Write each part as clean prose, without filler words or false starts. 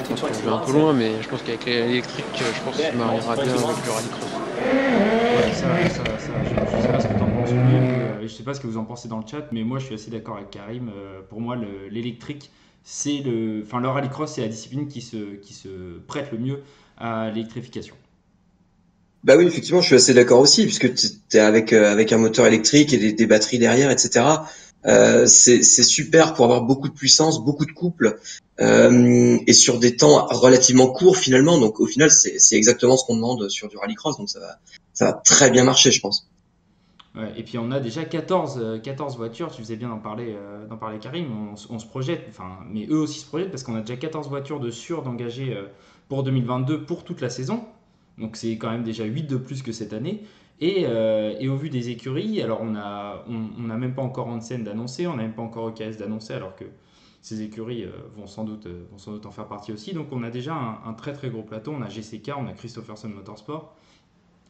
pense que je vais un peu loin, mais je pense qu'avec l'électrique, je pense qu'il mariera bien avec le rallycross. Ouais, je sais pas ce que t'en penses lui, je sais pas ce que vous en pensez dans le chat, mais moi je suis assez d'accord avec Karim. Pour moi, l'électrique, enfin le rallycross, c'est la discipline qui se prête le mieux à l'électrification. Bah oui, effectivement, je suis assez d'accord aussi, puisque t'es avec un moteur électrique et des batteries derrière, etc. C'est super pour avoir beaucoup de puissance, beaucoup de couple, et sur des temps relativement courts finalement. Donc au final, c'est exactement ce qu'on demande sur du rallycross, donc ça va très bien marcher, je pense. Ouais, et puis on a déjà 14 voitures, tu faisais bien d'en parler Karim, on se projette, enfin, mais eux aussi se projettent parce qu'on a déjà 14 voitures de sûr d'engager pour 2022 pour toute la saison. Donc c'est quand même déjà 8 de plus que cette année. Et au vu des écuries, alors on a même pas encore Hansen d'annoncer, on n'a même pas encore EKS d'annoncer, alors que ces écuries vont sans doute en faire partie aussi. Donc on a déjà un très très gros plateau, on a GCK, on a Christopherson Motorsport.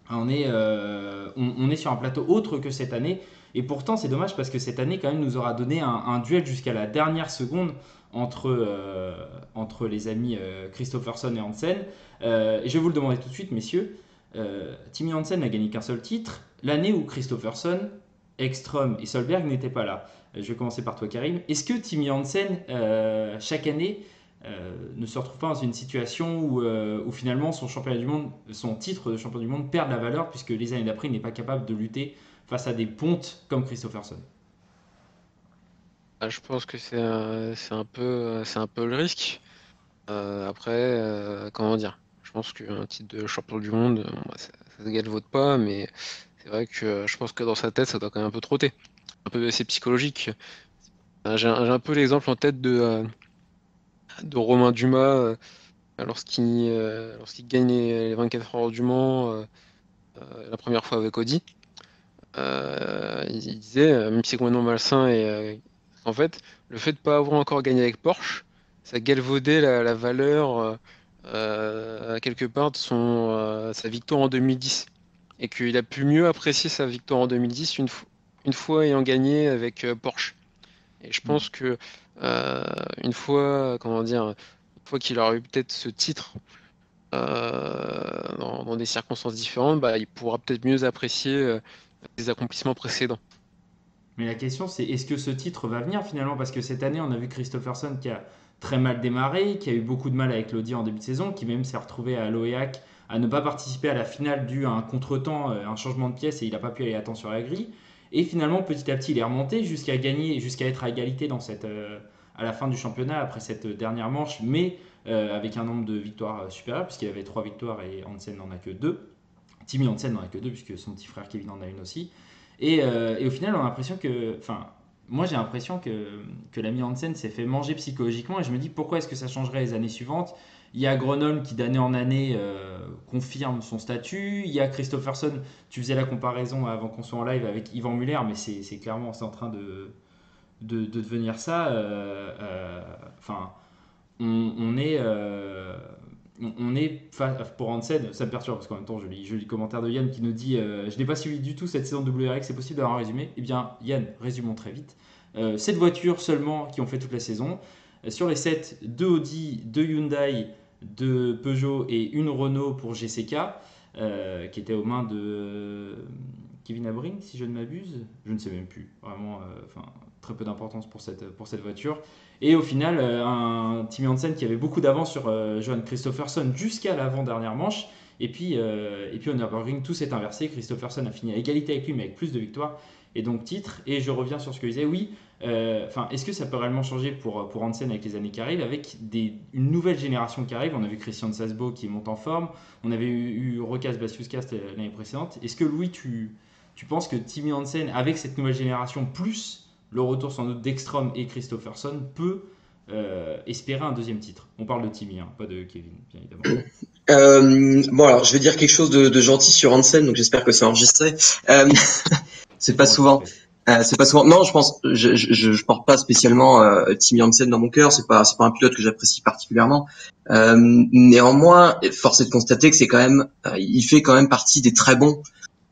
On est sur un plateau autre que cette année. Et pourtant, c'est dommage parce que cette année, quand même, nous aura donné un duel jusqu'à la dernière seconde entre les amis Christopherson et Hansen. Et je vais vous le demander tout de suite, messieurs. Timmy Hansen n'a gagné qu'un seul titre. L'année où Christopherson, Ekstrom et Solberg n'étaient pas là. Je vais commencer par toi, Karim. Est-ce que Timmy Hansen, chaque année, ne se retrouve pas dans une situation où finalement son championnat du monde, son titre de champion du monde perd de la valeur puisque les années d'après il n'est pas capable de lutter face à des pontes comme Christopherson. Je pense que c'est un peu le risque. Après, comment dire? Je pense qu'un titre de champion du monde, bon, bah, ça se galvaude pas, mais c'est vrai que je pense que dans sa tête, ça doit quand même un peu trotter. Un peu, c'est psychologique. J'ai un peu l'exemple en tête de Romain Dumas lorsqu'il gagne les 24 heures du Mans la première fois avec Audi. Il disait, même si c'est complètement malsain, en fait, le fait de ne pas avoir encore gagné avec Porsche, ça galvaudait la valeur quelque part de sa victoire en 2010. Et qu'il a pu mieux apprécier sa victoire en 2010 une fois ayant gagné avec Porsche. Et je pense que euh, comment dire, une fois qu'il aura eu peut-être ce titre dans des circonstances différentes, bah, il pourra peut-être mieux apprécier ses accomplissements précédents. Mais la question c'est est-ce que ce titre va venir finalement parce que cette année on a vu Christopherson qui a très mal démarré, qui a eu beaucoup de mal avec l'Audi en début de saison, qui même s'est retrouvé à l'OEAC à ne pas participer à la finale dû à un contretemps, un changement de pièce et il n'a pas pu aller à temps sur la grille. Et finalement petit à petit il est remonté jusqu'à gagner, jusqu'à être à égalité à la fin du championnat après cette dernière manche, mais avec un nombre de victoires supérieur puisqu'il avait 3 victoires et Hansen n'en a que 2. Timmy Hansen n'en a que 2 puisque son petit frère Kevin en a une aussi. Et au final, on a l'impression que. Enfin, moi j'ai l'impression que l'ami Hansen s'est fait manger psychologiquement et je me dis pourquoi est-ce que ça changerait les années suivantes. Il y a Gronholm qui d'année en année confirme son statut. Il y a Christopherson, tu faisais la comparaison avant qu'on soit en live avec Yvan Muller, mais c'est clairement c'est en train de devenir ça. Enfin, on est, pour Hansen, ça me perturbe parce qu'en même temps je lis le commentaire de Yann qui nous dit je n'ai pas suivi du tout cette saison de WRX, c'est possible d'avoir un résumé. Eh bien Yann, résumons très vite. 7 voitures seulement qui ont fait toute la saison. Sur les 7, 2 Audi, 2 Hyundai, 2 Peugeot et une Renault pour GCK, qui était aux mains de Kevin Abring, si je ne m'abuse. Je ne sais même plus. Vraiment, très peu d'importance pour cette voiture. Et au final, un Timmy Hansen qui avait beaucoup d'avance sur Johan Christopherson jusqu'à l'avant-dernière manche. Et puis au Nürburgring, tout s'est inversé. Christopherson a fini à égalité avec lui, mais avec plus de victoires. Et donc titre. Et je reviens sur ce que je disais. Oui, est-ce que ça peut réellement changer pour Hansen avec les années qui arrivent, avec une nouvelle génération qui arrive. On a vu Christian Sasbo qui monte en forme. On avait eu Rokas Bastiuskast l'année précédente. Est-ce que Louis, tu penses que Timmy Hansen, avec cette nouvelle génération, plus le retour sans doute d'Ekstrom et Christopherson, peut espérer un deuxième titre? On parle de Timmy, hein, pas de Kevin, bien évidemment. Bon alors, je vais dire quelque chose de gentil sur Hansen, donc j'espère que c'est enregistré. Euh, c'est C'est pas souvent. enregistré. C'est pas souvent. Non, je porte pas spécialement Timmy Hansen dans mon cœur. C'est pas un pilote que j'apprécie particulièrement. Néanmoins, force est de constater que c'est quand même, il fait quand même partie des très bons.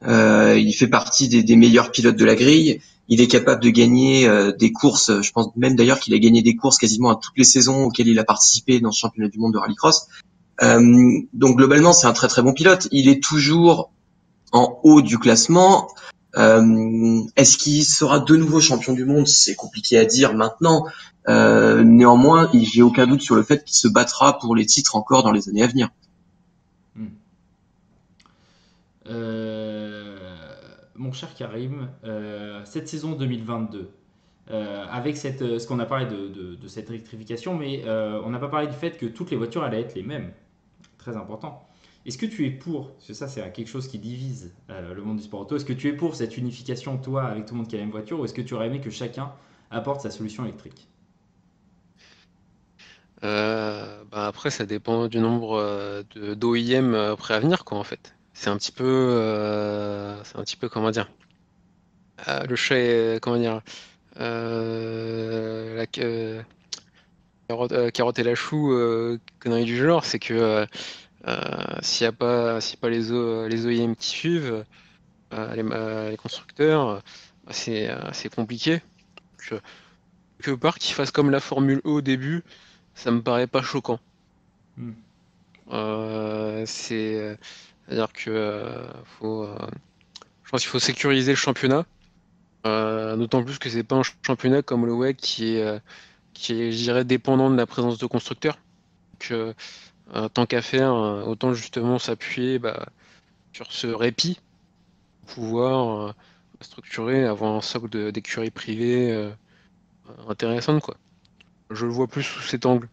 Il fait partie des meilleurs pilotes de la grille. il est capable de gagner des courses. Je pense même d'ailleurs qu'il a gagné des courses quasiment à toutes les saisons auxquelles il a participé dans ce championnat du monde de rallycross. Donc globalement, c'est un très très bon pilote. Il est toujours en haut du classement. Est-ce qu'il sera de nouveau champion du monde? C'est compliqué à dire maintenant. Néanmoins, j'ai aucun doute sur le fait qu'il se battra pour les titres encore dans les années à venir. Mon cher Karim, cette saison 2022, avec ce qu'on a parlé de cette électrification, mais on n'a pas parlé du fait que toutes les voitures allaient être les mêmes. Très important. Est-ce que tu es pour, parce que ça c'est quelque chose qui divise le monde du sport auto, est-ce que tu es pour cette unification, toi, avec tout le monde qui a la même voiture, ou est-ce que tu aurais aimé que chacun apporte sa solution électrique? Après, ça dépend du nombre d'OEM prêts à venir, quoi, en fait. C'est un petit peu, comment dire, le chat, comment dire, la carotte et la chou, connerie du genre, c'est que s'il y a pas les OEM qui suivent, les constructeurs, c'est compliqué. Donc, quelque part, qu'ils fassent comme la Formule E au début, ça me paraît pas choquant. Hmm. C'est-à-dire que je pense qu'il faut sécuriser le championnat, d'autant plus que c'est pas un championnat comme le WEC qui est, je dirais, dépendant de la présence de constructeurs. Donc, tant qu'à faire, autant justement s'appuyer sur ce répit pour pouvoir structurer, avoir un socle d'écuries privées intéressante, quoi. Je le vois plus sous cet angle.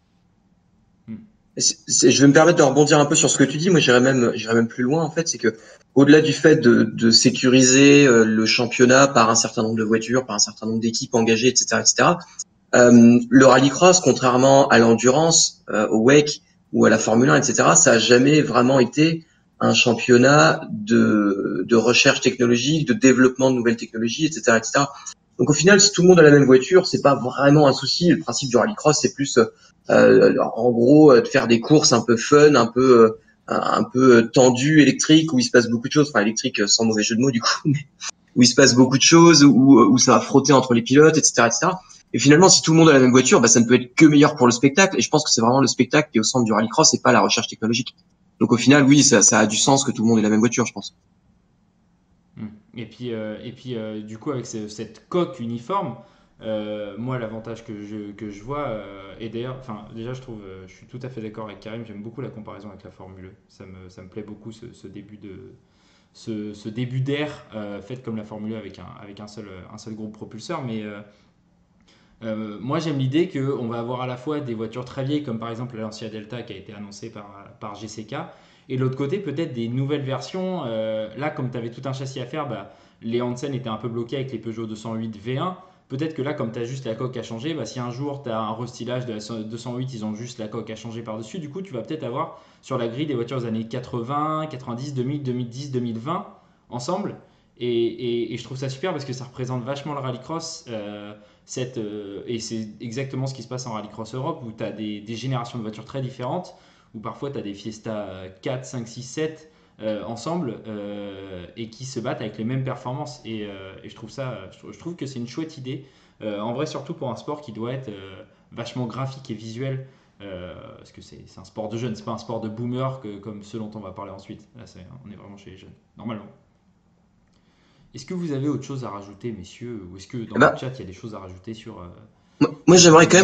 Je vais me permettre de rebondir un peu sur ce que tu dis. Moi, j'irais même plus loin, en fait. C'est que, au-delà du fait de sécuriser le championnat par un certain nombre de voitures, par un certain nombre d'équipes engagées, etc., etc., le rallycross, contrairement à l'endurance, au WEC ou à la Formule 1, etc., ça a jamais vraiment été un championnat de recherche technologique, de développement de nouvelles technologies, etc., etc. Donc au final, si tout le monde a la même voiture, c'est pas vraiment un souci. Le principe du rallycross, c'est plus, en gros, de faire des courses un peu fun, un peu tendues, électriques, où il se passe beaucoup de choses. Enfin, électrique, sans mauvais jeu de mots du coup, mais où il se passe beaucoup de choses, où ça va frotter entre les pilotes, etc., etc. Et finalement, si tout le monde a la même voiture, ça ne peut être que meilleur pour le spectacle. Et je pense que c'est vraiment le spectacle qui est au centre du rallycross et pas la recherche technologique. Donc au final, oui, ça a du sens que tout le monde ait la même voiture, je pense. Et puis, du coup, avec cette coque uniforme, moi, l'avantage que je vois, et d'ailleurs, enfin, déjà, je trouve, je suis tout à fait d'accord avec Karim, j'aime beaucoup la comparaison avec la Formule E. Ça me plaît beaucoup ce début d'ère fait comme la Formule E avec un seul groupe propulseur. Mais moi, j'aime l'idée qu'on va avoir à la fois des voitures très vieilles, comme par exemple la Lancia Delta qui a été annoncée par GCK, et de l'autre côté, peut-être des nouvelles versions. Là, comme tu avais tout un châssis à faire, les Hansen étaient un peu bloqués avec les Peugeot 208 V1. Peut-être que là, comme tu as juste la coque à changer, si un jour tu as un restylage de la 208, ils ont juste la coque à changer par-dessus, du coup, tu vas peut-être avoir sur la grille des voitures des années 80, 90, 2000, 2010, 2020 ensemble. Et je trouve ça super parce que ça représente vachement le rallycross. Et c'est exactement ce qui se passe en Rallycross Europe où tu as des générations de voitures très différentes, où parfois tu as des Fiesta 4, 5, 6, 7 ensemble et qui se battent avec les mêmes performances. Et je trouve que c'est une chouette idée. En vrai, surtout pour un sport qui doit être vachement graphique et visuel. Parce que c'est un sport de jeunes, c'est pas un sport de boomer comme ce dont on va parler ensuite. Là, on est vraiment chez les jeunes, normalement. Est-ce que vous avez autre chose à rajouter, messieurs, ou est-ce que dans Eh le ben, chat il y a des choses à rajouter sur, moi, sur j'aimerais quand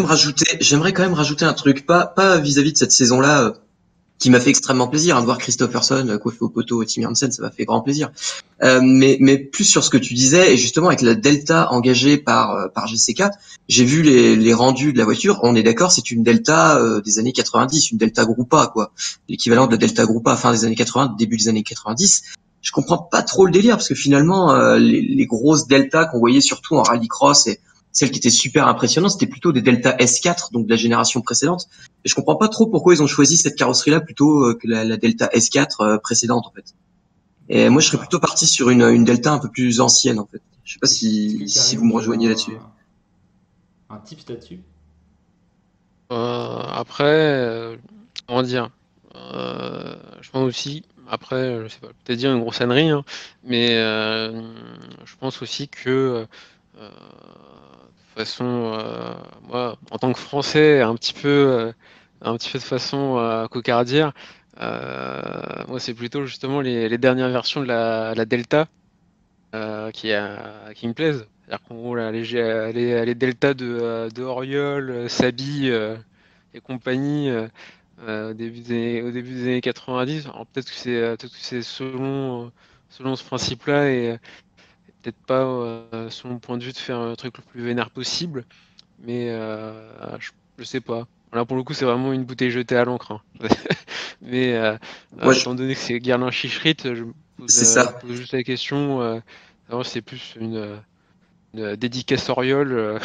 même rajouter un truc, pas vis-à-vis de cette saison-là, qui m'a fait extrêmement plaisir, de voir Christopherson coiffé au poteau Tim Janssen, ça m'a fait grand plaisir. Mais plus sur ce que tu disais, et justement avec la Delta engagée par GCK, j'ai vu les rendus de la voiture. On est d'accord, c'est une Delta des années 90, une Delta Groupa, quoi, l'équivalent de la Delta Groupa fin des années 80, début des années 90. Je comprends pas trop le délire parce que finalement, les grosses Delta qu'on voyait surtout en rallycross et celles qui étaient super impressionnantes, c'était plutôt des Delta S4, donc de la génération précédente. Et je comprends pas trop pourquoi ils ont choisi cette carrosserie-là plutôt que la Delta S4 précédente, en fait. Et moi, je serais plutôt parti sur une Delta un peu plus ancienne, en fait. Je sais pas Est-ce que si vous Karim, me tu aurais rejoignez là-dessus. un tips là-dessus? Après, comment dire, je pense aussi, après, je sais pas, peut-être dire une grosse ânerie, hein, mais je pense aussi que De toute façon, moi, en tant que Français, un petit peu de façon cocardière, moi, c'est plutôt justement les dernières versions de la Delta qui me plaisent. C'est-à-dire qu'en gros, là, les Delta de Oriol, Sabi et compagnie, au début des années 90. Alors peut-être que c'est selon ce principe-là et peut-être pas selon mon point de vue de faire un truc le plus vénère possible, mais je sais pas. Là pour le coup c'est vraiment une bouteille jetée à l'encre, hein. Mais Moi, étant donné que c'est Guerlain Chicherit, je me pose, c'est je me ça. pose juste la question, savoir si c'est plus une dédicace Oriol.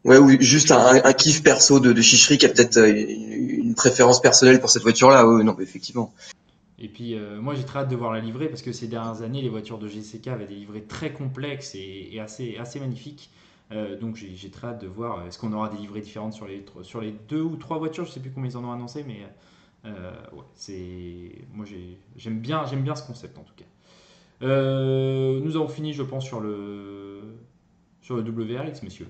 Ouais, ou Qu'autre juste chose. un kiff perso de Chichery qui a peut-être une préférence personnelle pour cette voiture-là. Oui, non, mais effectivement. Et puis, moi, j'ai très hâte de voir la livrée parce que ces dernières années, les voitures de GCK avaient des livrées très complexes et assez magnifiques. Donc, j'ai très hâte de voir. Est-ce qu'on aura des livrées différentes sur les deux ou trois voitures? Je sais plus combien ils en ont annoncé, mais ouais, moi, j'aime bien ce concept en tout cas. Nous avons fini, je pense, sur le WRX, messieurs.